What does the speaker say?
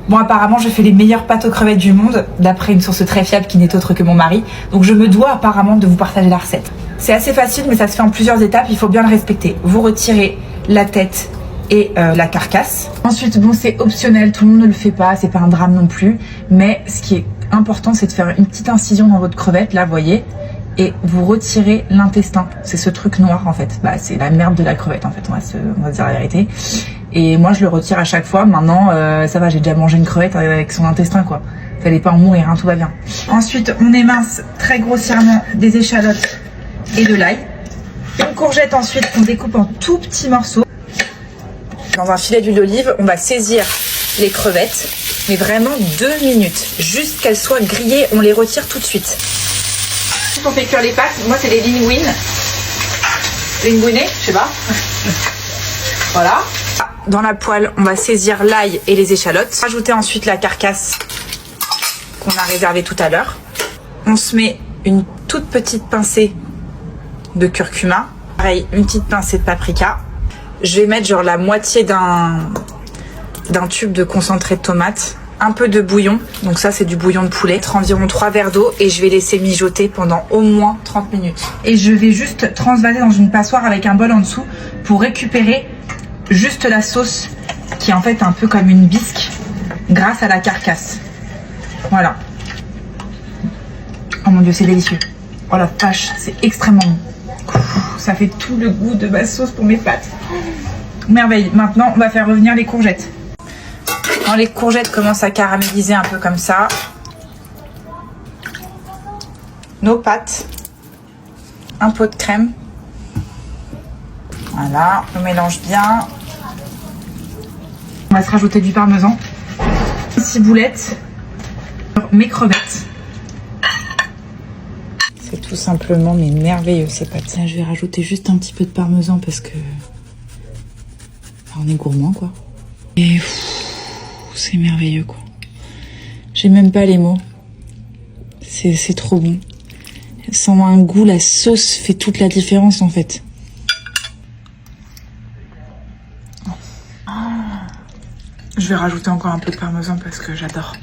Bon, apparemment, je fais les meilleures pâtes aux crevettes du monde, d'après une source très fiable qui n'est autre que mon mari. Donc je me dois apparemment de vous partager la recette. C'est assez facile, mais ça se fait en plusieurs étapes, il faut bien le respecter. Vous retirez la tête et la carcasse. Ensuite, bon, c'est optionnel, tout le monde ne le fait pas, c'est pas un drame non plus. Mais ce qui est important, c'est de faire une petite incision dans votre crevette, là, vous voyez. Et vous retirez l'intestin. C'est ce truc noir, en fait. Bah, c'est la merde de la crevette, en fait, on va se dire la vérité. Et moi, je le retire à chaque fois. Maintenant, ça va, j'ai déjà mangé une crevette avec son intestin, quoi. Fallait pas en mourir, hein, tout va bien. Ensuite, on émince très grossièrement des échalotes et de l'ail. Une courgette, ensuite, qu'on découpe en tout petits morceaux. Dans un filet d'huile d'olive, on va saisir les crevettes, mais vraiment 2 minutes. Juste qu'elles soient grillées, on les retire tout de suite. On fait cuire les pâtes. Moi, c'est les linguines. Linguinées, je sais pas. Voilà. Dans la poêle, on va saisir l'ail et les échalotes. Rajouter ensuite la carcasse qu'on a réservée tout à l'heure. On se met une toute petite pincée de curcuma. Pareil, une petite pincée de paprika. Je vais mettre genre la moitié d'un tube de concentré de tomate. Un peu de bouillon, donc ça c'est du bouillon de poulet. Environ 3 verres d'eau et je vais laisser mijoter pendant au moins 30 minutes. Et je vais juste transvaser dans une passoire avec un bol en dessous pour récupérer juste la sauce qui est en fait un peu comme une bisque grâce à la carcasse. Voilà. Oh mon dieu, c'est délicieux. Oh la vache, c'est extrêmement bon. Ça fait tout le goût de ma sauce pour mes pâtes. Merveille. Maintenant, on va faire revenir les courgettes. Quand les courgettes commencent à caraméliser un peu comme ça, nos pâtes, un pot de crème. Voilà, on mélange bien. On va se rajouter du parmesan. Ciboulette, mes crevettes. C'est tout simplement mais merveilleux ces pâtes. Là, je vais rajouter juste un petit peu de parmesan parce que on est gourmand quoi. Et c'est merveilleux quoi. J'ai même pas les mots. C'est trop bon. Sans un goût, la sauce fait toute la différence en fait. Je vais rajouter encore un peu de parmesan parce que j'adore.